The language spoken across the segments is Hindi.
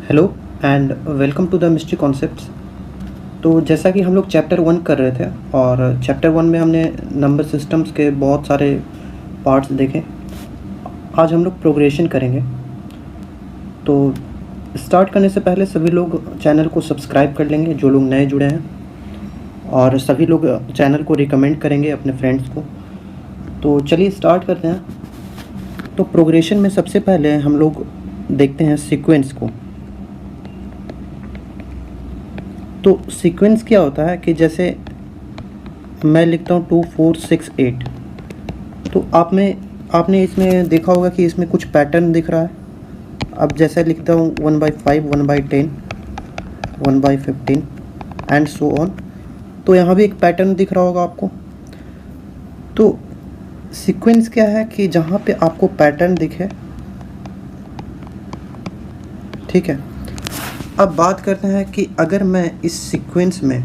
Hello and welcome to the mystery concepts. तो जैसा कि हम लोग चैप्टर 1 कर रहे थे और चैप्टर 1 में हमने नंबर सिस्टम्स के बहुत सारे पार्ट्स देखे। आज हम लोग प्रोग्रेशन करेंगे। तो स्टार्ट करने से पहले सभी लोग चैनल को सब्सक्राइब कर लेंगे जो लोग नए जुड़े हैं, और सभी लोग चैनल को रिकमेंड करेंगे अपने फ्रेंड्स को। तो चलिए स्टार्ट करते हैं। तो प्रोग्रेशन में सबसे पहले हम लोग देखते हैं सीक्वेंस को। तो सीक्वेंस क्या होता है कि जैसे मैं लिखता हूँ 2 4 6 8, तो आपने इसमें देखा होगा कि इसमें कुछ पैटर्न दिख रहा है। अब जैसे लिखता हूँ 1/5 1/10 1/15 एंड सो ऑन, तो यहाँ भी एक पैटर्न दिख रहा होगा आपको। तो सीक्वेंस क्या है कि जहाँ पे आपको पैटर्न दिखे, ठीक है। अब बात करते हैं कि अगर मैं इस सीक्वेंस में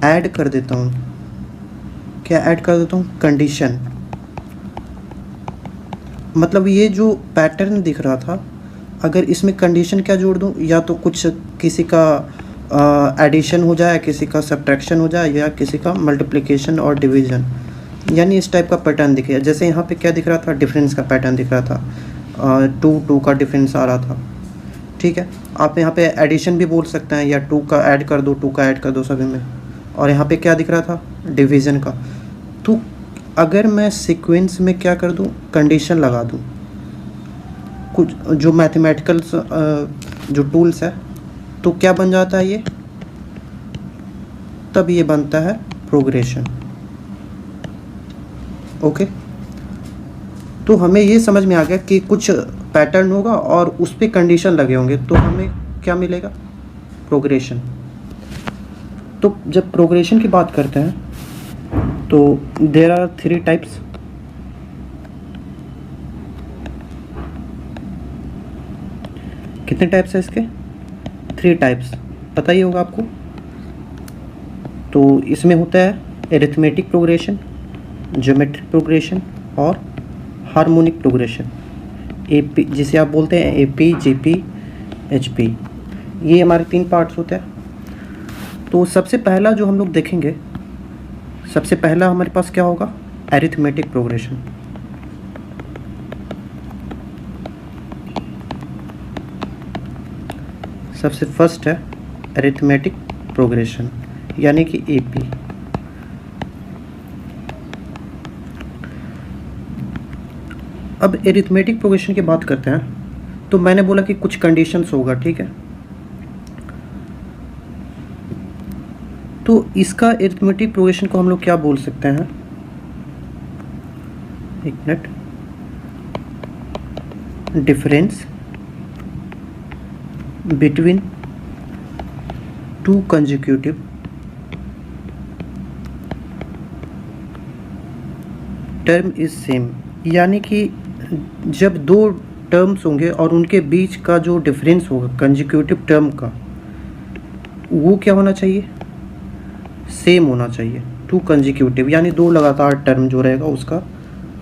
ऐड कर देता हूँ, क्या ऐड कर देता हूँ, कंडीशन। मतलब ये जो पैटर्न दिख रहा था, अगर इसमें कंडीशन क्या जोड़ दूँ, या तो कुछ किसी का एडिशन हो जाए, किसी का सब्ट्रैक्शन हो जाए, या किसी का मल्टीप्लिकेशन और डिवीज़न, यानी इस टाइप का पैटर्न दिखे। जैसे यहाँ पे क्या दिख रहा था, डिफरेंस का पैटर्न दिख रहा था, 2 का डिफरेंस आ रहा था, ठीक है। आप यहाँ पे एडिशन भी बोल सकते हैं, या 2 का ऐड कर दो, 2 का ऐड कर दो सभी में। और यहाँ पे क्या दिख रहा था, डिवीज़न का। तो अगर मैं सीक्वेंस में क्या कर दूँ, कंडीशन लगा दूँ, कुछ जो मैथमेटिकल जो टूल्स है, तो क्या बन जाता है ये, तब ये बनता है प्रोग्रेशन। ओके, तो हमें ये समझ में आ गया कि कुछ पैटर्न होगा और उस पर कंडीशन लगे होंगे, तो हमें क्या मिलेगा, प्रोग्रेशन। तो जब प्रोग्रेशन की बात करते हैं तो देयर आर 3 टाइप्स। कितने टाइप्स है इसके, 3 टाइप्स, पता ही होगा आपको। तो इसमें होता है एरिथमेटिक प्रोग्रेशन, ज्योमेट्रिक प्रोग्रेशन और हार्मोनिक प्रोग्रेशन, एपी, जिसे आप बोलते हैं एपी, जीपी, एचपी। ये हमारे 3 पार्ट्स होते हैं। तो सबसे पहला जो हम लोग देखेंगे, सबसे पहला हमारे पास क्या होगा, एरिथमेटिक प्रोग्रेशन। सबसे फर्स्ट है एरिथमेटिक प्रोग्रेशन, यानी कि एपी। अब एरिथमेटिक प्रोग्रेशन की बात करते हैं, तो मैंने बोला कि कुछ कंडीशंस होगा, ठीक है। तो इसका एरिथमेटिक प्रोग्रेशन को हम लोग क्या बोल सकते हैं, एक minute, difference between 2 consecutive term is same. यानी कि जब 2 टर्म्स होंगे और उनके बीच का जो डिफरेंस होगा कंसेक्यूटिव टर्म का, वो क्या होना चाहिए, सेम होना चाहिए। 2 कंसेक्यूटिव यानी 2 लगातार टर्म जो रहेगा उसका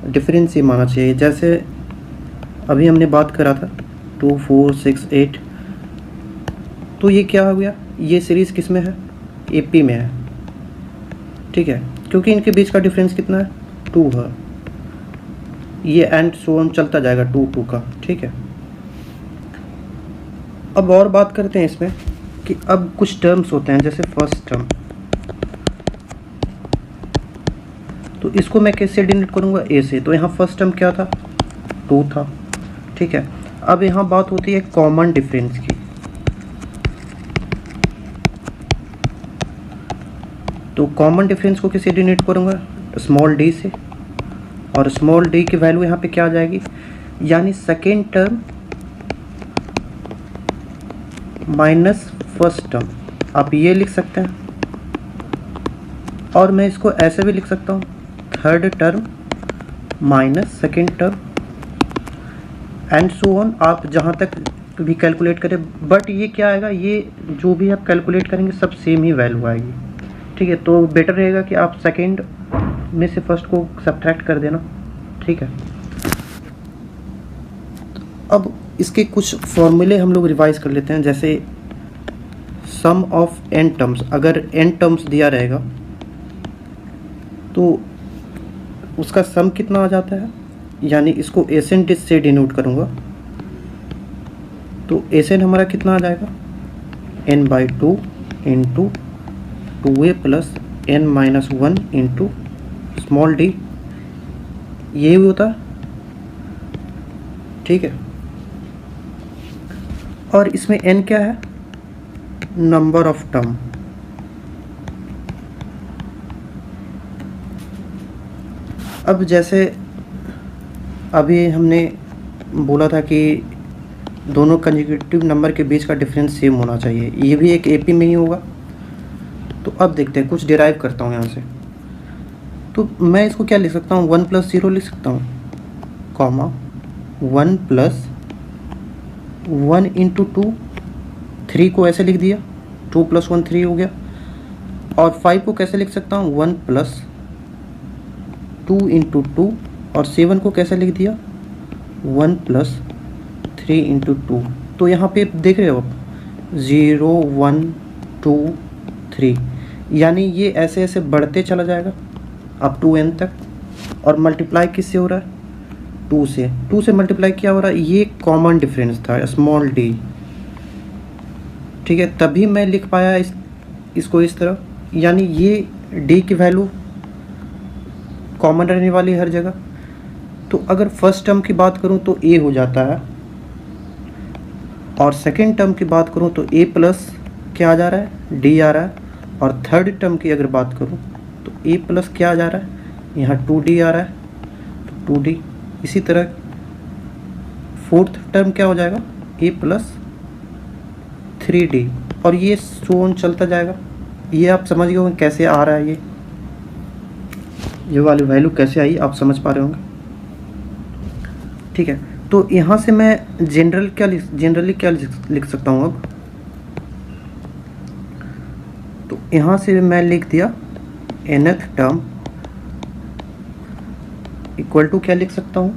डिफरेंस सेम आना चाहिए। जैसे अभी हमने बात करा था 2 4 6 8, तो ये क्या हो गया, ये सीरीज़ किस में है, एपी में है, ठीक है, क्योंकि इनके बीच का डिफरेंस कितना है, 2 है। ये एंड सो ऑन चलता जाएगा 2 2 का, ठीक है। अब और बात करते हैं इसमें कि अब कुछ टर्म्स होते हैं, जैसे फर्स्ट टर्म, तो इसको मैं कैसे डिनोट करूँगा, ए से। तो यहाँ फर्स्ट टर्म क्या था, 2 था, ठीक है। अब यहाँ बात होती है कॉमन डिफरेंस की। तो कॉमन डिफरेंस को कैसे डिनोट करूँगा, स्मॉल डी से। और स्मॉल डी की वैल्यू यहाँ पे क्या आ जाएगी, यानी second term minus first term, आप ये लिख सकते हैं। और मैं इसको ऐसे भी लिख सकता हूँ, third term minus second term and so on, आप जहाँ तक भी कैलकुलेट करें। बट ये क्या आएगा, ये जो भी आप कैलकुलेट करेंगे सब सेम ही वैल्यू आएगी, ठीक है। तो बेटर रहेगा कि आप सेकेंड में से फर्स्ट को सब्ट्रैक्ट कर देना, ठीक है। अब इसके कुछ फॉर्मूले हम लोग रिवाइज कर लेते हैं। जैसे सम ऑफ एन टर्म्स, अगर एन टर्म्स दिया रहेगा तो उसका सम कितना आ जाता है, यानी इसको एसएन से डिनोट करूँगा तो एसएन हमारा कितना आ जाएगा, n/2 into 2a plus n-1 into small D, ये भी होता है। ठीक है, और इसमें n क्या है, नंबर ऑफ टर्म। अब जैसे अभी हमने बोला था कि दोनों कंसेक्यूटिव नंबर के बीच का डिफरेंस सेम होना चाहिए, ये भी एक एपी में ही होगा। तो अब देखते हैं, कुछ डिराइव करता हूँ यहाँ से। तो मैं इसको क्या लिख सकता हूँ, 1 + 0 लिख सकता हूँ, कॉमा 1 + 1 इंटू 2, 3 को ऐसे लिख दिया, 2 + 1 3 हो गया। और 5 को कैसे लिख सकता हूँ, 1 + 2 इंटू 2, और 7 को कैसे लिख दिया, 1 + 3 इंटू 2। तो यहाँ पे देख रहे हो आप 0 1 2 3, यानी ये ऐसे ऐसे बढ़ते चला जाएगा अप टू n तक। और मल्टीप्लाई किससे हो रहा है, 2 से। 2 से मल्टीप्लाई क्या हो रहा है, ये कॉमन डिफरेंस था, स्मॉल डी। ठीक है, तभी मैं लिख पाया इसको इस तरह, यानी ये d की वैल्यू कॉमन रहने वाली हर जगह। तो अगर फर्स्ट टर्म की बात करूं तो a हो जाता है, और सेकेंड टर्म की बात करूं तो a प्लस क्या आ जा रहा है, d आ रहा है। और थर्ड टर्म की अगर बात करूं तो a प्लस क्या आ जा रहा है, यहाँ 2d आ रहा है, तो 2d। इसी तरह फोर्थ टर्म क्या हो जाएगा, a प्लस 3d, और ये सो ऑन चलता जाएगा। ये आप समझ गए होंगे कैसे आ रहा है, ये वाली वैल्यू कैसे आई, आप समझ पा रहे होंगे। ठीक है, तो यहाँ से मैं जनरली क्या लिख सकता हूँ अब, तो यहाँ से मैं लिख दिया nth टर्म इक्वल टू क्या लिख सकता हूँ,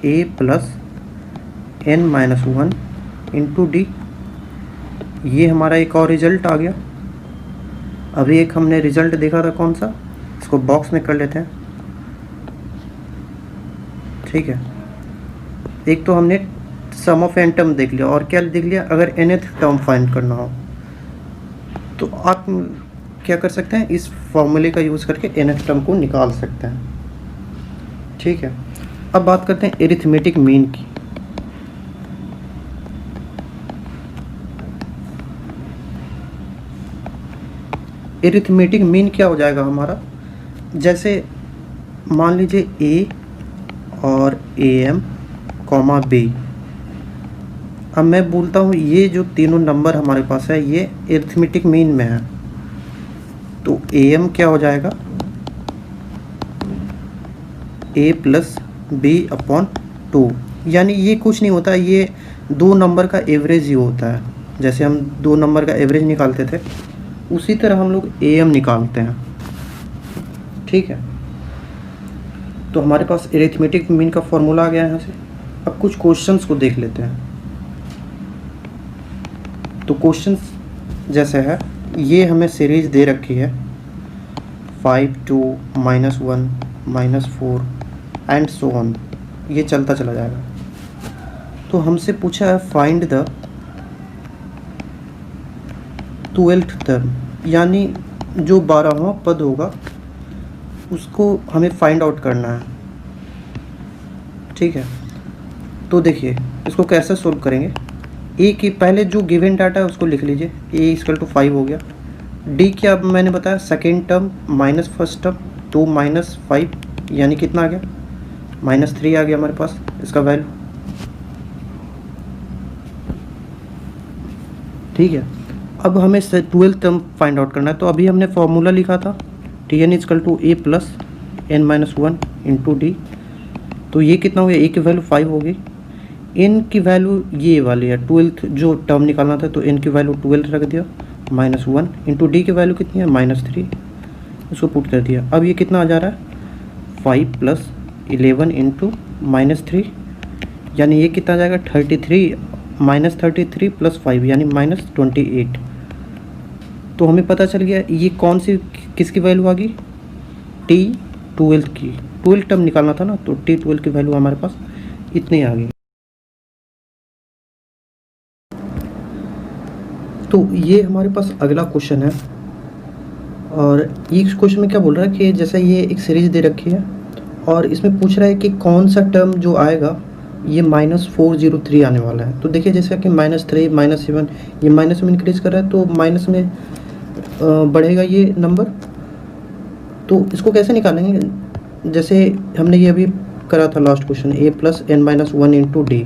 a plus n-1 into D. ये हमारा एक और रिजल्ट आ गया। अभी एक हमने रिजल्ट देखा था, कौन सा, इसको बॉक्स में कर लेते हैं। ठीक है, एक तो हमने सम ऑफ एन टर्म देख लिया, और क्या देख लिया, अगर nth टर्म फाइंड करना हो तो आप क्या कर सकते हैं, इस फॉर्मूले का यूज़ करके nth टर्म को निकाल सकते हैं। ठीक है, अब बात करते हैं एरिथमेटिक मीन की। एरिथमेटिक मीन क्या हो जाएगा हमारा, जैसे मान लीजिए a और am, b। अब मैं बोलता हूँ ये जो तीनों नंबर हमारे पास है ये एरिथमेटिक मीन में है, तो am क्या हो जाएगा, a + b/2। यानी ये कुछ नहीं होता, ये दो नंबर का एवरेज ही होता है। जैसे हम दो नंबर का एवरेज निकालते थे, उसी तरह हम लोग am निकालते हैं। ठीक है, तो हमारे पास एरिथमेटिक मीन का फॉर्मूला आ गया है यहाँ से। अब कुछ क्वेश्चंस को देख लेते हैं। तो क्वेश्चंस जैसे है, ये हमें सीरीज दे रखी है 5 2 -1 -4 एंड सो ऑन, ये चलता चला जाएगा। तो हमसे पूछा है फाइंड द 12th टर्म, यानी जो 12वां पद होगा उसको हमें फाइंड आउट करना है। ठीक है, तो देखिए इसको कैसे सोल्व करेंगे। ए की पहले जो गिवन डाटा है उसको लिख लीजिए, a = 5 हो गया। डी क्या मैंने बताया, second term minus first term, तो -5 यानी कितना आ गया, -3 आ गया हमारे पास इसका वैल्यू। ठीक है, अब हमें 12th टर्म फाइंड आउट करना है। तो अभी हमने फॉर्मूला लिखा था Tn = a + n-1 into D. तो ये कितना हो गया, a की वैल्यू 5 होगी, n की वैल्यू ये वाली है 12th जो टर्म निकालना था, तो n की वैल्यू 12 रख दिया, -1 इंटू डी की वैल्यू कितनी है, -3, इसको पुट कर दिया। अब ये कितना आ जा रहा है, 5 + 11 इंटू -3 यानी ये कितना जाएगा 33 -33 + 5 यानी -28। तो हमें पता चल गया ये कौन सी किसकी वैल्यू आ गई, T12 की। 12 टर्म निकालना था ना, तो T12 की वैल्यू हमारे पास इतनी आ गई। तो ये हमारे पास अगला क्वेश्चन है, और इस क्वेश्चन में क्या बोल रहा है कि जैसे ये एक सीरीज दे रखी है और इसमें पूछ रहा है कि कौन सा टर्म जो आएगा ये -403 आने वाला है। तो देखिए जैसे कि -3 -7 ये माइनस में इंक्रीज कर रहा है, तो माइनस में बढ़ेगा ये नंबर। तो इसको कैसे निकालेंगे, जैसे हमने ये अभी करा था last question a + n-1 × d।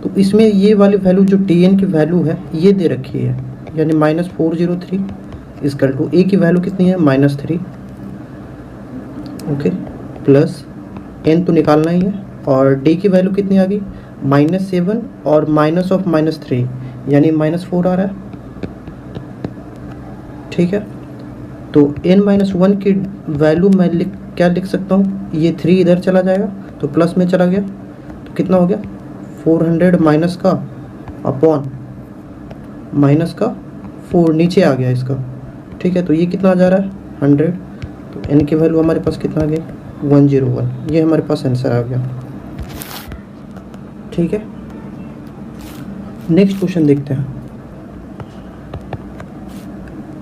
तो इसमें ये वाली वैल्यू जो dn की वैल्यू है ये दे रखी है, यानी -403 = a की वैल्यू कितनी है -3, ओके, प्लस n तो निकालना ही है, और d की वैल्यू कितनी आ गई -7 और -3 यानी -4 आ रहा है, ठीक है। तो n-1 की वैल्यू मैं क्या लिख सकता हूँ, ये 3 इधर चला जाएगा तो प्लस में चला गया, तो कितना हो गया 400 माइनस का अपॉन माइनस का 4 नीचे आ गया इसका, ठीक है। तो ये कितना आ जा रहा है 100, तो n की वैल्यू हमारे पास कितना आ गई 101, ये हमारे पास आंसर आ गया, ठीक है। नेक्स्ट क्वेश्चन देखते हैं।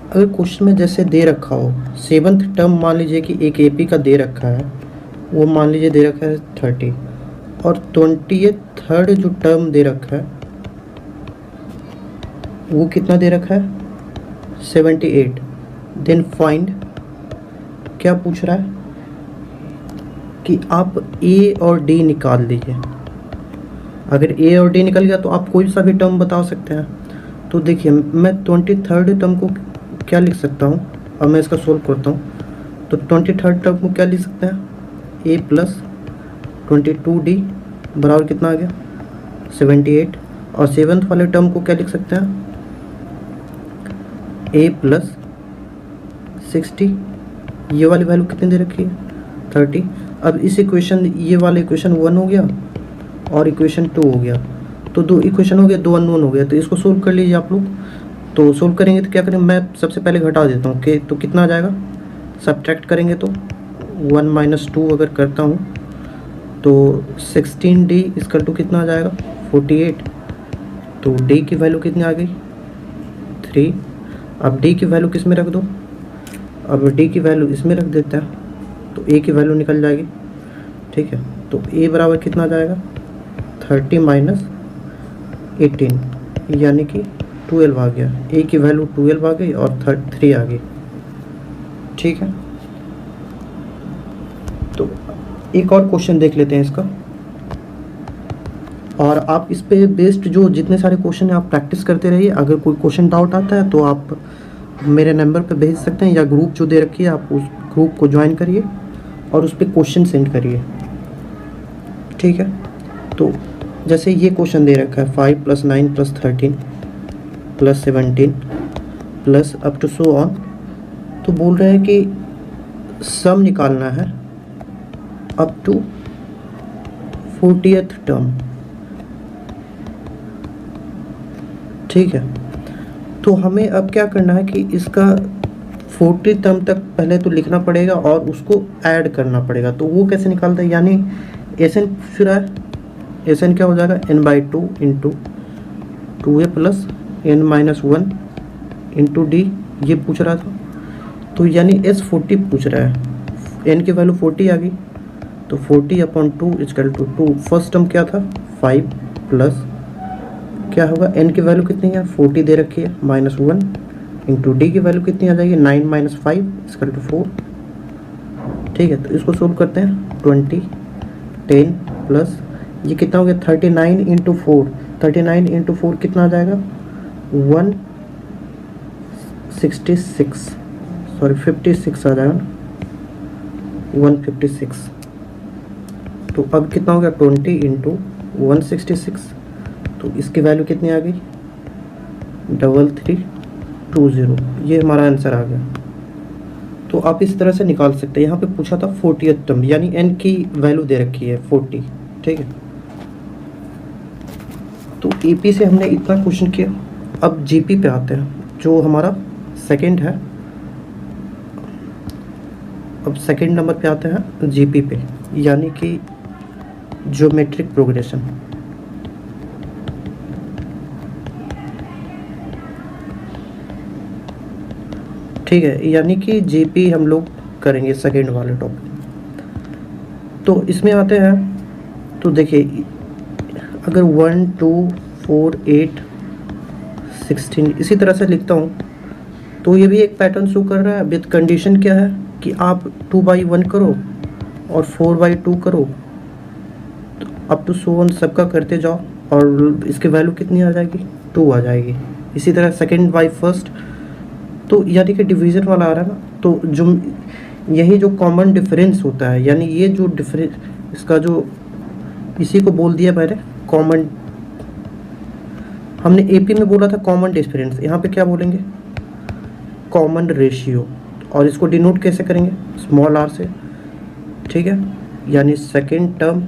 अगर क्वेश्चन में जैसे दे रखा हो 7th टर्म, मान लीजिए कि एक एपी का दे रखा है, वो मान लीजिए दे रखा है 30, और 23rd जो टर्म दे रखा है वो कितना दे रखा है 78। देन फाइंड, क्या पूछ रहा है कि आप ए और डी निकाल लीजिए। अगर ए और डी निकल गया तो आप कोई सा भी टर्म बता सकते हैं। तो देखिए मैं 23rd टर्म को क्या लिख सकता हूँ, अब मैं इसका सोल्व करता हूँ। तो 23rd टर्म को क्या लिख सकते हैं, a + 22d बराबर कितना आ गया 78, और 7th वाले टर्म को क्या लिख सकते हैं, a + 60, ये वाली वैल्यू कितनी दे रखी है 30। अब इस इक्वेशन, ये वाला इक्वेशन 1 हो गया और इक्वेशन 2 हो गया, तो 2 इक्वेशन हो गया, 2 अननोन हो गया। तो इसको सोल्व कर लीजिए आप लोग। तो सोल्व करेंगे तो क्या करें, मैं सबसे पहले घटा देता हूँ कि तो कितना आ जाएगा, सब्ट्रैक्ट करेंगे तो 1 - 2 अगर करता हूँ तो 16d = कितना आ जाएगा 48। तो d की वैल्यू कितनी आ गई 3। अब d की वैल्यू किस में रख दो, अब d की वैल्यू इसमें रख देते हैं, तो a की वैल्यू निकल जाएगी, ठीक है। तो a बराबर कितना आ जाएगा 30 - 18 यानी कि 12 आ गया। a की वैल्यू 12 आ गई और 3 आ गई, ठीक है। तो एक और क्वेश्चन देख लेते हैं इसका, और आप इस पे बेस्ड जो जितने सारे क्वेश्चन हैं आप प्रैक्टिस करते रहिए। अगर कोई क्वेश्चन डाउट आता है तो आप मेरे नंबर पे भेज सकते हैं, या ग्रुप जो दे रखी है आप उस ग्रुप को ज्वाइन करिए और उस पर क्वेश्चन सेंड करिए, ठीक है। तो जैसे ये क्वेश्चन दे रखा है 5 + 9 + 13 + 17 plus up to so on. तो बोल रहे हैं कि सम निकालना है अप टू 40th टर्म, ठीक है। तो हमें अब क्या करना है कि इसका 40 टर्म तक पहले तो लिखना पड़ेगा और उसको ऐड करना पड़ेगा। तो वो कैसे निकालते हैं, यानी एस एन पूछ रहा है, एस एन क्या हो जाएगा n/2 × 2a + n-1 × d, ये पूछ रहा था। तो यानी s40 पूछ रहा है, n की वैल्यू 40 आ गई, तो 40/2 = 2। फर्स्ट टर्म क्या था 5 प्लस क्या होगा, n की वैल्यू कितनी है 40 दे रखी है -1 × d की वैल्यू कितनी आ जाएगी 9 - 5 = 4, ठीक है। तो इसको सोल्व करते हैं 20 10 प्लस ये कितना हो गया 39 × 4, 39 × 4 कितना आ जाएगा 166, सॉरी 56 आ जाएगा 156। तो अब कितना हो गया 20 × 166, तो इसकी वैल्यू कितनी आ गई 3320, ये हमारा आंसर आ गया। तो आप इस तरह से निकाल सकते हैं। यहाँ पे पूछा था 40th टर्म, यानी n की वैल्यू दे रखी है 40, ठीक है। तो एपी से हमने इतना क्वेश्चन किया। अब जीपी पे आते हैं जो हमारा सेकंड है। अब सेकंड नंबर पे आते हैं जीपी पे, यानी कि ज्योमेट्रिक प्रोग्रेशन। ठीक है, यानी कि जीपी हम लोग करेंगे सेकंड वाले टॉपिक। तो इसमें आते हैं, तो देखिए अगर 1 2 4 8 16 इसी तरह से लिखता हूँ तो ये भी एक पैटर्न शो कर रहा है। विद कंडीशन क्या है कि आप 2/1 करो और 4/2 करो, तो अप टू सो ऑन सबका करते जाओ और इसकी वैल्यू कितनी आ जाएगी, 2 आ जाएगी। इसी तरह सेकंड बाई फर्स्ट, तो यानी कि डिवीज़न वाला आ रहा है ना, तो जो यही जो कॉमन डिफरेंस होता है, यानी ये जो डिफरेंस इसका जो इसी को बोल दिया मैंने कॉमन। हमने एपी में बोला था कॉमन डिफरेंस, यहाँ पे क्या बोलेंगे, कॉमन रेशियो। और इसको डिनोट कैसे करेंगे, स्मॉल आर से। ठीक है, यानी second term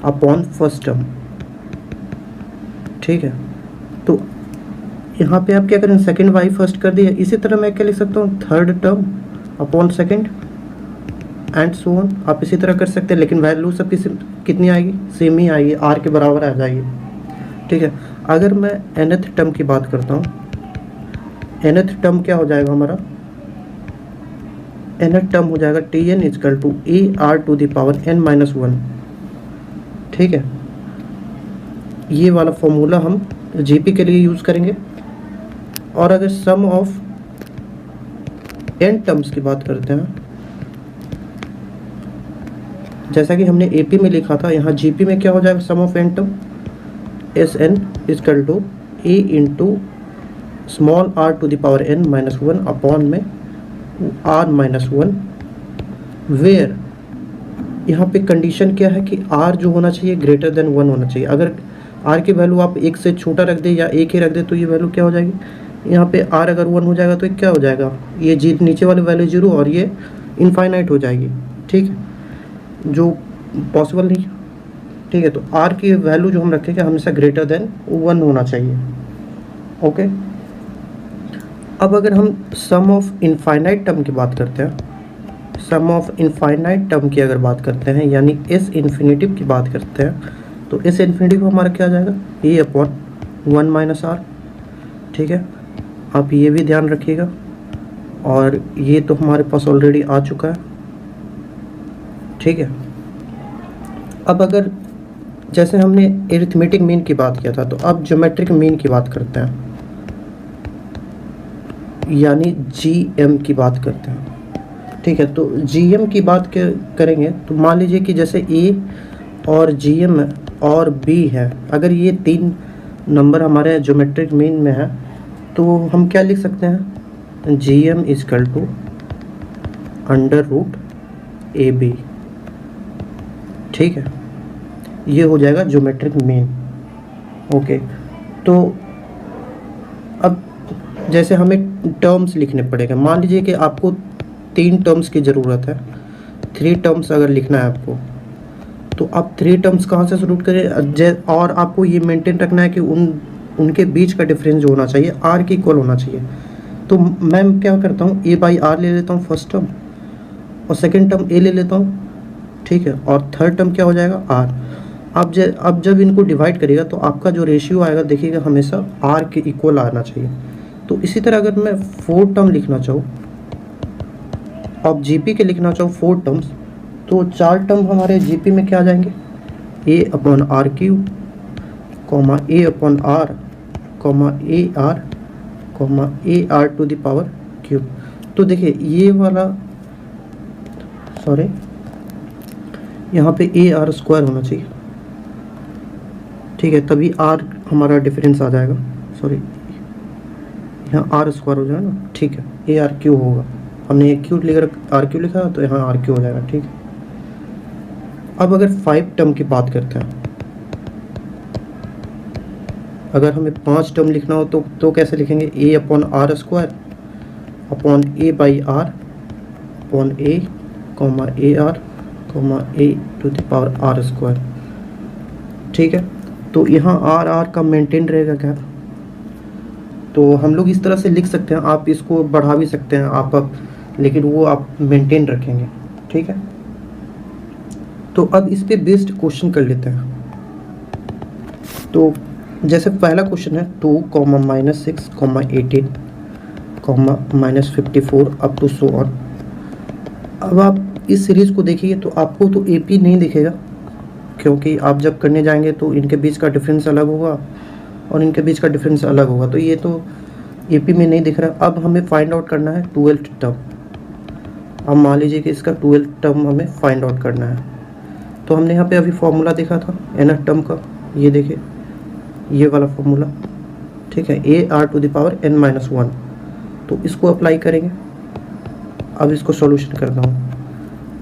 upon first term. ठीक है, तो यहाँ पे आप क्या करें, सेकंड बाई फर्स्ट कर दिया। इसी तरह मैं क्या लिख सकता हूँ, third term upon second and so on. आप इसी तरह कर सकते हैं, लेकिन वैल्यू सब कितनी आएगी, सेम ही आएगी, आर के बराबर आ जाएगी। ठीक है, अगर मैं nth टर्म की बात करता हूँ, nth टर्म क्या हो जाएगा हमारा, nth टर्म हो जाएगा Tn equal to AR to the power n-1। ठीक है, ये वाला फॉर्मूला हम जीपी के लिए यूज़ करेंगे। और अगर सम ऑफ n टर्म्स की बात करते हैं, जैसा कि हमने एपी में लिखा था, यहाँ जीपी में क्या हो जाएगा, sum of n term Sn equal to A into small r to the power n-1 upon में r-1, वेयर यहाँ पे कंडीशन क्या है कि r जो होना चाहिए ग्रेटर देन 1 होना चाहिए। अगर r की वैल्यू आप 1 से छोटा रख दे या 1 ही रख दे तो ये वैल्यू क्या हो जाएगी, यहाँ पे r अगर 1 हो जाएगा तो क्या हो जाएगा, ये जी नीचे वाली वैल्यू 0 और ये इनफाइनाइट हो जाएगी। ठीक है, जो पॉसिबल नहीं। ठीक है, तो r की वैल्यू जो हम रखेंगे हमेशा ग्रेटर देन 1 होना चाहिए। ओके, अब अगर हम सम ऑफ इनफाइनाइट टर्म की बात करते हैं, सम ऑफ इनफाइनाइट टर्म की अगर बात करते हैं, यानी एस इन्फिनेटिव की बात करते हैं, तो एस इन्फिनेटिव हमारा क्या आ जाएगा, ए अपॉन 1 माइनस आर। ठीक है, आप ये भी ध्यान रखिएगा। और ये तो हमारे पास ऑलरेडी आ चुका है। ठीक है, अब अगर जैसे हमने एरिथमेटिक मीन की बात किया था, तो अब ज्योमेट्रिक मीन की बात करते हैं, यानी जीएम की बात करते हैं। ठीक है, तो जीएम की बात करेंगे तो मान लीजिए कि जैसे ए और जीएम और बी है, अगर ये 3 नंबर हमारे ज्योमेट्रिक मीन में है तो हम क्या लिख सकते हैं, GM equal to under root A B. ठीक है, ये हो जाएगा ज्योमेट्रिक मीन। ओके, तो अब जैसे हमें टर्म्स लिखने पड़ेगा, मान लीजिए कि आपको 3 टर्म्स की ज़रूरत है, 3 टर्म्स अगर लिखना है आपको, तो आप 3 टर्म्स कहाँ से शुरू करें, और आपको ये मेंटेन रखना है कि उनके बीच का डिफरेंस जो होना चाहिए आर के इक्वल होना चाहिए। तो मैं क्या करता हूँ, ए बाई आर ले लेता हूँ फर्स्ट टर्म, और सेकेंड टर्म ए ले लेता हूँ। ठीक है, और थर्ड टर्म क्या हो जाएगा, आर। अब जब इनको डिवाइड करिएगा तो आपका जो रेशियो आएगा देखिएगा हमेशा आर के इक्वल आना चाहिए। तो इसी तरह अगर मैं 4 टर्म लिखना चाहूँ, अब जीपी के लिखना चाहूँ 4 टर्म्स, तो 4 टर्म हमारे जीपी में क्या आ जाएंगे, A upon R Q, comma A upon R, comma A R, comma A R to the power cube. तो देखिए ये वाला, सॉरी यहाँ पे ए आर स्क्वायर होना चाहिए। ठीक है, तभी आर हमारा डिफरेंस आ जाएगा, सॉरी यहाँ आर स्क्वायर हो जाएगा ना। ठीक है, ए आर क्यू होगा, हमने ए क्यू लिखा आर क्यू लिखा तो यहाँ आर क्यू हो जाएगा। ठीक है, अब अगर 5 टर्म की बात करते हैं, अगर हमें 5 टर्म लिखना हो तो कैसे लिखेंगे, A upon R square upon A by R upon A, comma A R, comma A to the power R square. ठीक है, तो यहाँ आर आर का मेंटेन रहेगा क्या, तो हम लोग इस तरह से लिख सकते हैं, आप इसको बढ़ा भी सकते हैं आप लेकिन वो आप मेंटेन रखेंगे, ठीक है। तो अब इस पे बेस्ड क्वेश्चन कर लेते हैं। तो जैसे पहला क्वेश्चन है 2, -6, -18, -54 अप टू सो ऑन। अब आप इस सीरीज़ को देखिए तो आपको तो AP नहीं दिखेगा, क्योंकि आप जब करने जाएंगे तो इनके बीच का डिफरेंस अलग होगा और इनके बीच का डिफरेंस अलग होगा, तो ये तो AP में नहीं दिख रहा। अब हमें फाइंड आउट करना है 12th टर्म। अब मान लीजिए कि इसका 12th टर्म हमें फाइंड आउट करना है। तो हमने यहाँ पे अभी फॉर्मूला देखा था nth टर्म का, ये देखिए ये वाला फॉर्मूला, ठीक है, AR⁻n-1। तो इसको अप्लाई करेंगे। अब इसको सॉल्यूशन करता हूँ,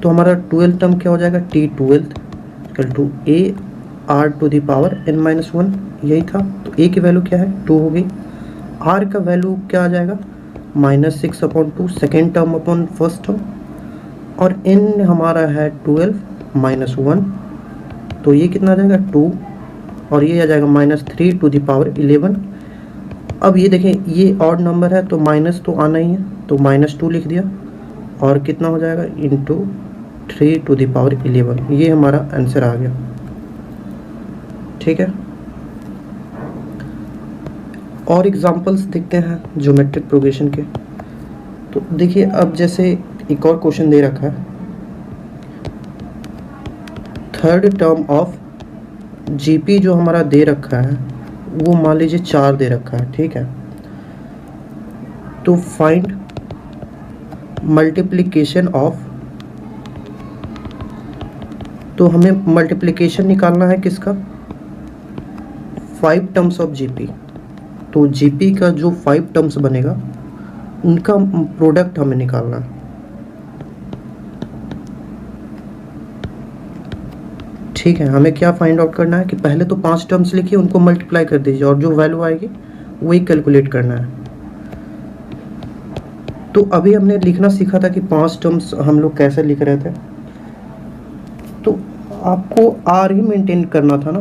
तो हमारा 12th टर्म क्या हो जाएगा, T12 = AR⁻n-1, यही था। तो A की वैल्यू क्या है, 2 हो गई। R का वैल्यू क्या आ जाएगा, -6/2 second term upon first term, और N हमारा है 12 -1, तो ये कितना आ जाएगा 2, और ये आ जाएगा -3/11। अब ये देखें ये ऑड नंबर है तो माइनस तो आना ही है, तो -2 लिख दिया, और कितना हो जाएगा इंटू 3/11। ये हमारा आंसर आ गया, ठीक है। और एग्जांपल्स देखते हैं ज्योमेट्रिक प्रोग्रेशन के। तो देखिए अब जैसे एक और क्वेश्चन दे रखा है, थर्ड टर्म ऑफ GP जो हमारा दे रखा है वो मान लीजिए 4 दे रखा है, ठीक है। तो फाइंड मल्टीप्लिकेशन ऑफ, तो हमें मल्टीप्लिकेशन निकालना है किसका, 5 टर्म्स ऑफ GP। तो GP का जो 5 टर्म्स बनेगा उनका प्रोडक्ट हमें निकालना है, ठीक है। हमें क्या फाइंड आउट करना है कि पहले तो 5 टर्म्स लिखिए, उनको मल्टीप्लाई कर दीजिए और जो वैल्यू आएगी वही कैलकुलेट करना है। तो अभी हमने लिखना सीखा था कि 5 टर्म्स हम लोग कैसे लिख रहे थे, तो आपको R ही मेंटेन करना था ना।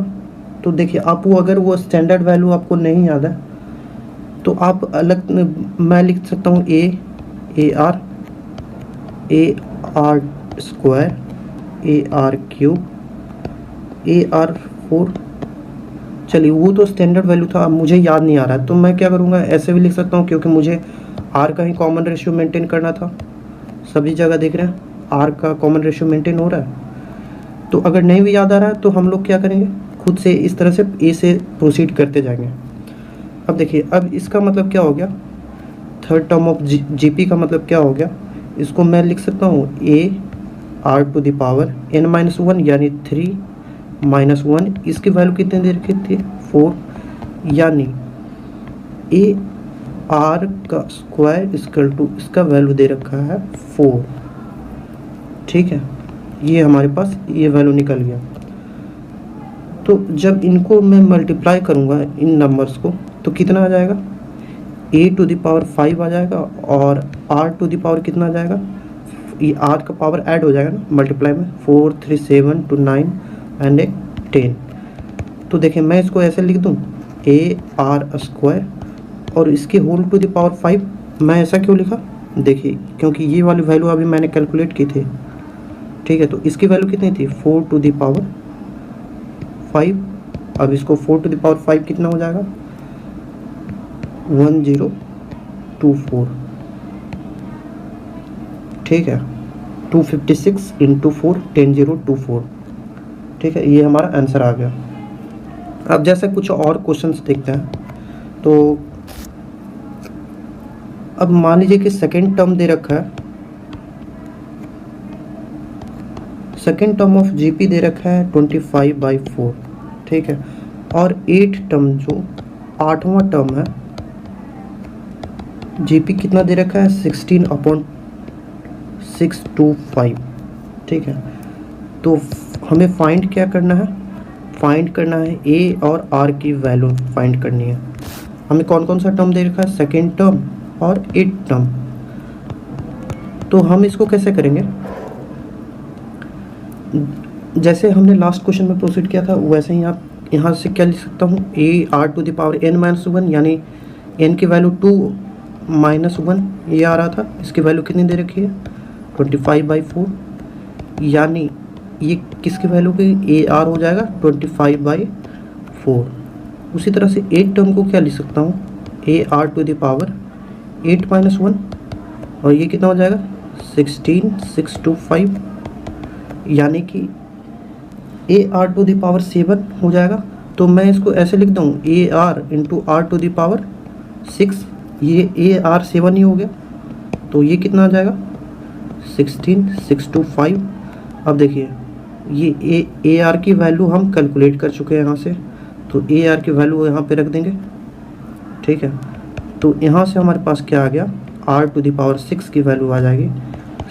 तो देखिए आप वो अगर वो स्टैंडर्ड वैल्यू आपको नहीं याद है तो आप अलग, मैं लिख सकता हूँ AR स्क्वायर, AR3, AR4। चलिए वो तो स्टैंडर्ड वैल्यू था, अब मुझे याद नहीं आ रहा है, तो मैं क्या करूँगा, ऐसे भी लिख सकता हूँ, क्योंकि मुझे R का ही कॉमन रेशियो मेंटेन करना था। सभी जगह देख रहे हैं R का कॉमन रेशियो मेंटेन हो रहा है। तो अगर नहीं भी याद आ रहा है तो हम लोग क्या करेंगे, खुद से इस तरह से A से प्रोसीड करते जाएंगे। अब देखिए अब इसका मतलब क्या हो गया, थर्ड टर्म ऑफ GP का मतलब क्या हो गया, इसको मैं लिख सकता हूँ AR⁻n-1 यानी 3 -1, इसकी वैल्यू कितने दे रखी थी 4, यानी AR का स्क्वायर इसका वैल्यू दे रखा है 4, ठीक है। ये हमारे पास ये वैल्यू निकल गया। तो जब इनको मैं मल्टीप्लाई करूँगा इन नंबर्स को तो कितना आ जाएगा, A⁵ आ जाएगा, और R⁵ कितना आ जाएगा, ये R का पावर ऐड हो जाएगा ना मल्टीप्लाई में, 4, 3, 7, 2, 9 एंड 10। तो देखिए मैं इसको ऐसे लिख दूँ AR स्क्वायर और इसके होल टू द पावर 5। मैं ऐसा क्यों लिखा, देखिए क्योंकि ये वाली वैल्यू अभी मैंने कैलकुलेट की थी, ठीक है। तो इसकी वैल्यू कितनी थी 4 टू द पावर 5। अब इसको 4 टू द पावर 5 कितना हो जाएगा 1024, ठीक है। 256 × 4 1024, ठीक है। ये हमारा आंसर आ गया। अब जैसे कुछ और क्वेश्चंस देखते हैं। तो अब मान लीजिए कि सेकेंड टर्म दे रखा है, सेकेंड टर्म ऑफ GP दे रखा है 25/4, ठीक है। और 8 टर्म जो 8वां टर्म है GP कितना दे रखा है 16/625, ठीक है। तो हमें फाइंड क्या करना है, फाइंड करना है A और R की वैल्यू फाइंड करनी है। हमें कौन कौन सा टर्म दे रखा है, सेकेंड टर्म और 8 टर्म। तो हम इसको कैसे करेंगे, जैसे हमने लास्ट क्वेश्चन में प्रोसीड किया था वैसे ही आप यहाँ से क्या लिख सकता हूँ, A R to the power n minus 1, यानी n की वैल्यू 2 माइनस 1 ये आ रहा था। इसकी वैल्यू कितनी दे रखी है, 25/4, यानी ये किसकी वैल्यू की, ए आर हो जाएगा 25/4। उसी तरह से एक टर्म को क्या लिख सकता हूँ, A R to the power 8 minus 1, और ये कितना हो जाएगा 16/625, यानी कि A R to the power 7 हो जाएगा। तो मैं इसको ऐसे लिख दूँ, A R into R to the power 6, ये ए आर 7 ही हो गया, तो ये कितना आ जाएगा 16/625। अब देखिए ये ए आर की वैल्यू हम कैलकुलेट कर चुके हैं यहाँ से, तो ए आर की वैल्यू यहाँ पे रख देंगे, ठीक है। तो यहाँ से हमारे पास क्या आ गया, आर टू द पावर 6 की वैल्यू आ जाएगी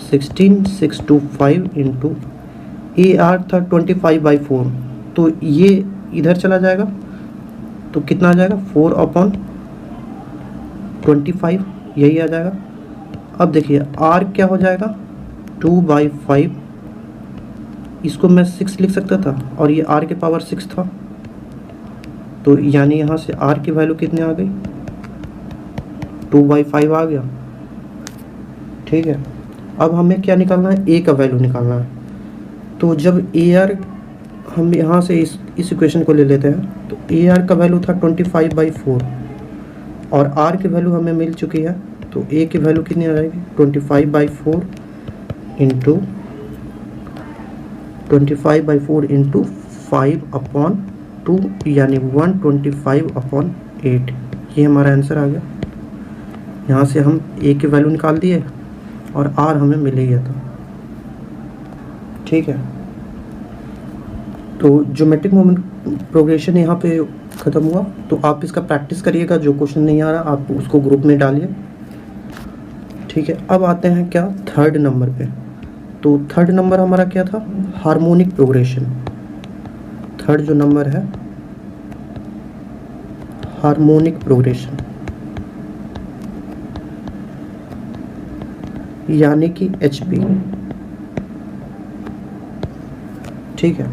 16/625 इंटू ए आर था 25/4, तो ये इधर चला जाएगा, तो कितना आ जाएगा 4/25, यही आ जाएगा। अब देखिए आर क्या हो जाएगा 2/5, इसको मैं 6 लिख सकता था और ये आर के पावर 6 था, तो यानी यहाँ से आर की वैल्यू कितनी आ गई 2/5 आ गया, ठीक है। अब हमें क्या निकालना है, ए का वैल्यू निकालना है। तो जब ए आर, हम यहाँ से इस इक्वेशन को ले लेते हैं, तो ए आर का वैल्यू था 25/4 और आर की वैल्यू हमें मिल चुकी है, तो ए की वैल्यू कितनी आ जाएगी 25/4 इंटू 25/4 इंटू 5/2, यानी 125/8, ये हमारा आंसर आ गया। यहाँ से हम ए की वैल्यू निकाल दिए और आर हमें मिल ही गया था, ठीक है। तो ज्योमेट्रिक मोमेंट प्रोग्रेशन यहाँ पे ख़त्म हुआ। तो आप इसका प्रैक्टिस करिएगा, जो क्वेश्चन नहीं आ रहा आप उसको ग्रुप में डालिए, ठीक है। अब आते हैं क्या थर्ड नंबर पे। तो थर्ड नंबर हमारा क्या था, हार्मोनिक प्रोग्रेशन। थर्ड जो नंबर है हार्मोनिक प्रोग्रेशन, यानी कि HP, ठीक है।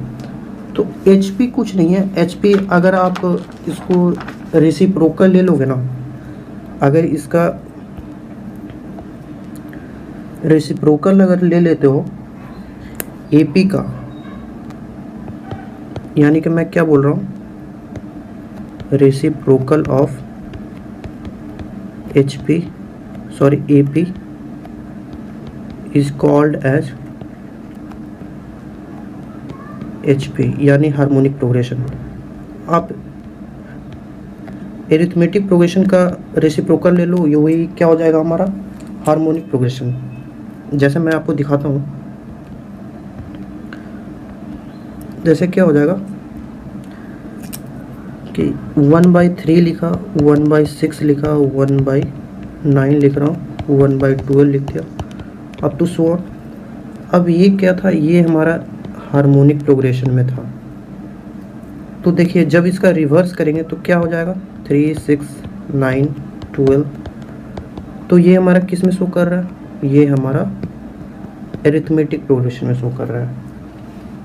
तो HP कुछ नहीं है, HP अगर आप इसको रेसिप्रोकल ले लोगे ना, अगर इसका रेसिप्रोकल अगर ले लेते हो AP का, यानी कि मैं क्या बोल रहा हूँ, reciprocal of HP, sorry AP is called as HP, यानी हार्मोनिक प्रोग्रेशन। आप एरिथमेटिक प्रोग्रेशन का रेसिप्रोकल ले लो, ये वही क्या हो जाएगा हमारा हार्मोनिक प्रोग्रेशन। जैसे मैं आपको दिखाता हूँ, जैसे क्या हो जाएगा कि 1/3 लिखा, 1/6 लिखा, 1/9 लिख रहा हूँ, 1/12 लिख दिया, अब टू सो ऑन। अब ये क्या था, ये हमारा हार्मोनिक प्रोग्रेशन में था। तो देखिए जब इसका रिवर्स करेंगे तो क्या हो जाएगा 3, 6, 9, 12, तो ये हमारा किस में शो कर रहा है, ये हमारा एरिथमेटिक प्रोग्रेशन में शो कर रहा है,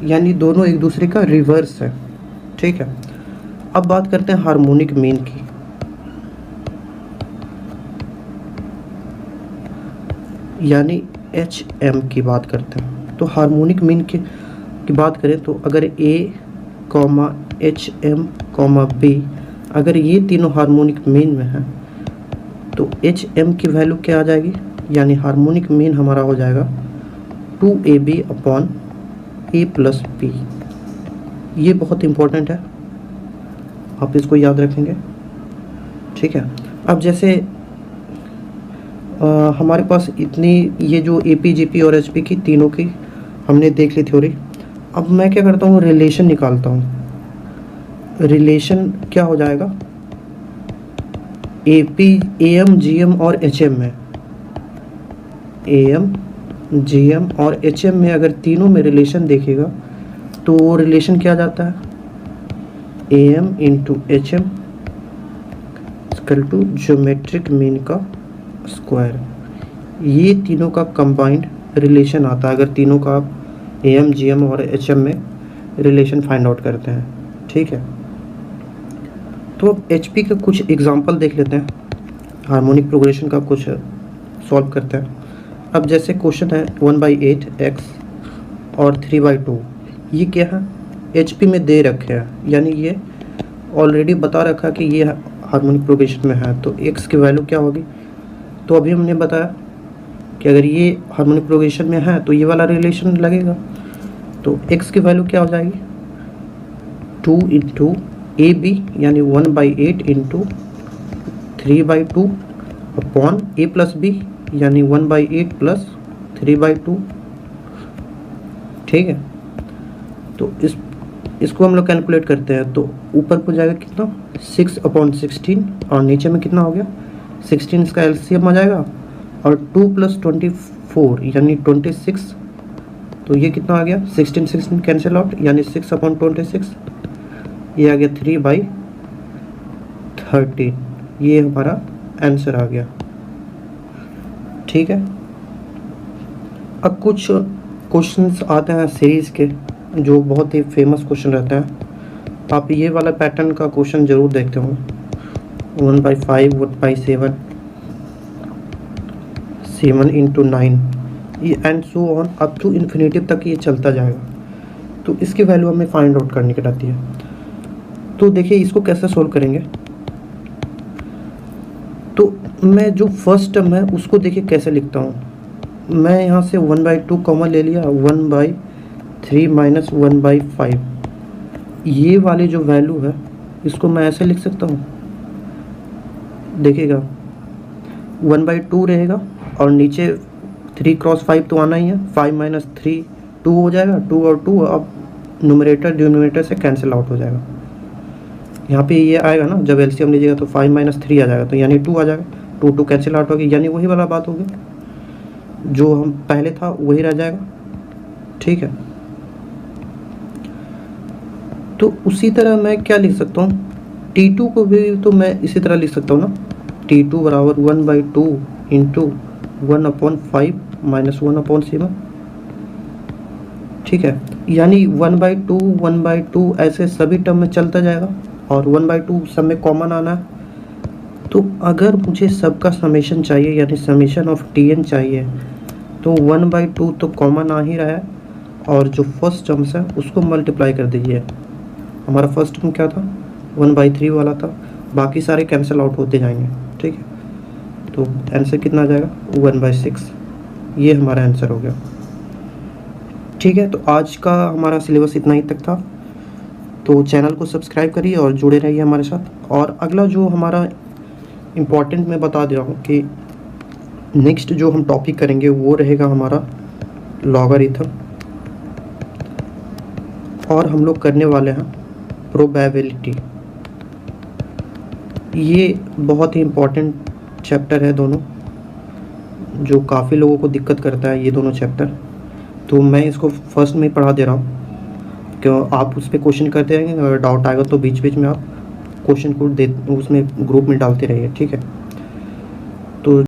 यानी दोनों एक दूसरे का रिवर्स है, ठीक है। अब बात करते हैं हार्मोनिक मीन की। यानी HM की बात करते हैं। तो हार्मोनिक मीन की बात करें तो अगर A, HM, B अगर ये तीनों हार्मोनिक मीन में हैं तो HM की वैल्यू क्या आ जाएगी, यानी हार्मोनिक मीन हमारा हो जाएगा 2AB/A+B। ये बहुत इम्पोर्टेंट है, आप इसको याद रखेंगे, ठीक है। अब जैसे हमारे पास इतनी ये जो AP, GP और HP की तीनों की हमने देख ली थ्योरी। अब मैं क्या करता हूँ, रिलेशन निकालता हूँ। रिलेशन क्या हो जाएगा, AP, AM, GM और HM में, AM, GM और HM में अगर तीनों में रिलेशन देखेगा तो वो रिलेशन क्या जाता है, AM into HM equal to geometric mean का स्क्वायर। ये तीनों का कंबाइंड रिलेशन आता है अगर तीनों का आप AM, GM और HM में रिलेशन फाइंड आउट करते हैं, ठीक है। तो अब HP का कुछ एग्जांपल देख लेते हैं, हार्मोनिक प्रोग्रेशन का कुछ सॉल्व करते हैं। अब जैसे क्वेश्चन है 1/8 x और 3/2, ये क्या है, HP में दे रखे हैं, यानी ये ऑलरेडी बता रखा कि ये हार्मोनिक प्रोग्रेशन में है, तो x की वैल्यू क्या होगी। तो अभी हमने बताया कि अगर ये हार्मोनिक प्रोग्रेशन में है तो ये वाला रिलेशन लगेगा, तो x की वैल्यू क्या हो जाएगी, 2 इंटू AB यानी 1/8 into 3/2 upon A plus B यानी 1/8 प्लस 3/2। ठीक है, तो इसको हम लोग कैलकुलेट करते हैं, तो ऊपर को जाएगा कितना 6/16 और नीचे में कितना हो गया 16, इसका एलसीएम आ जाएगा, और 2 + 24 यानी 26, तो ये कितना आ गया 16 कैंसिल आउट यानी 6/26, ये आ गया 3/13, ये हमारा आंसर आ गया। ठीक है, अब कुछ क्वेश्चंस आते हैं सीरीज़ के जो बहुत ही फेमस क्वेश्चन रहते हैं। आप ये वाला पैटर्न का क्वेश्चन ज़रूर देखते होंगे, 1/5 1/7 7 × 9, ये and so on up to infinitive तक ये चलता जाएगा। तो इसकी वैल्यू हमें फाइंड आउट करने की रहती है। तो देखिए इसको कैसे सोल्व करेंगे। तो मैं जो फर्स्ट टर्म है उसको देखिए कैसे लिखता हूँ, मैं यहाँ से 1/2 कॉमन ले लिया, 1/3 माइनस 1/5, ये वाली जो वैल्यू है इसको मैं ऐसे लिख सकता हूँ, देखिएगा 1/2 रहेगा और नीचे 3 × 5 तो आना ही है, 5 - 3 2 हो जाएगा, 2 और 2 अब न्यूमरेटर डिनोमिनेटर से कैंसिल आउट हो जाएगा। यहाँ पे ये आएगा ना, जब एलसीएम लीजिएगा तो 5 - 3 आ जाएगा, तो यानी 2 आ जाएगा, 2 कैंसिल आउट होगी, यानी वही वाला बात होगी जो हम पहले था वही रह जाएगा। ठीक है, तो उसी तरह मैं क्या लिख सकता हूँ, T2 को भी तो मैं इसी तरह लिख सकता हूँ ना, T2 बराबर 1/2 इंटू 1/5 माइनस 1/7। ठीक है, यानी 1/2 1/2 ऐसे सभी टर्म में चलता जाएगा और 1/2 सब में कॉमन आना है। तो अगर मुझे सबका समेशन चाहिए यानी समेशन ऑफ Tn चाहिए, तो 1/2 तो कॉमन आ ही रहा है, और जो फर्स्ट टर्म्स है उसको मल्टीप्लाई कर दीजिए। हमारा फर्स्ट टर्म क्या था 1/3 वाला था, बाकी सारे कैंसिल आउट होते जाएंगे। ठीक है, तो आंसर कितना आ जाएगा 1/6, ये हमारा आंसर हो गया। ठीक है, तो आज का हमारा सिलेबस इतना ही तक था, तो चैनल को सब्सक्राइब करिए और जुड़े रहिए हमारे साथ। और अगला जो हमारा इम्पॉर्टेंट मैं बता दे रहा हूँ कि नेक्स्ट जो हम टॉपिक करेंगे वो रहेगा हमारा लॉगरिथम, और हम लोग करने वाले हैं प्रोबेबिलिटी। ये बहुत ही इम्पॉर्टेंट चैप्टर है दोनों, जो काफ़ी लोगों को दिक्कत करता है ये दोनों चैप्टर, तो मैं इसको फर्स्ट में ही पढ़ा दे रहा हूँ, क्यों आप उस पर क्वेश्चन करते रहेंगे, अगर डाउट आएगा तो बीच बीच में आप क्वेश्चन को उसमें ग्रुप में डालते रहिए। ठीक है।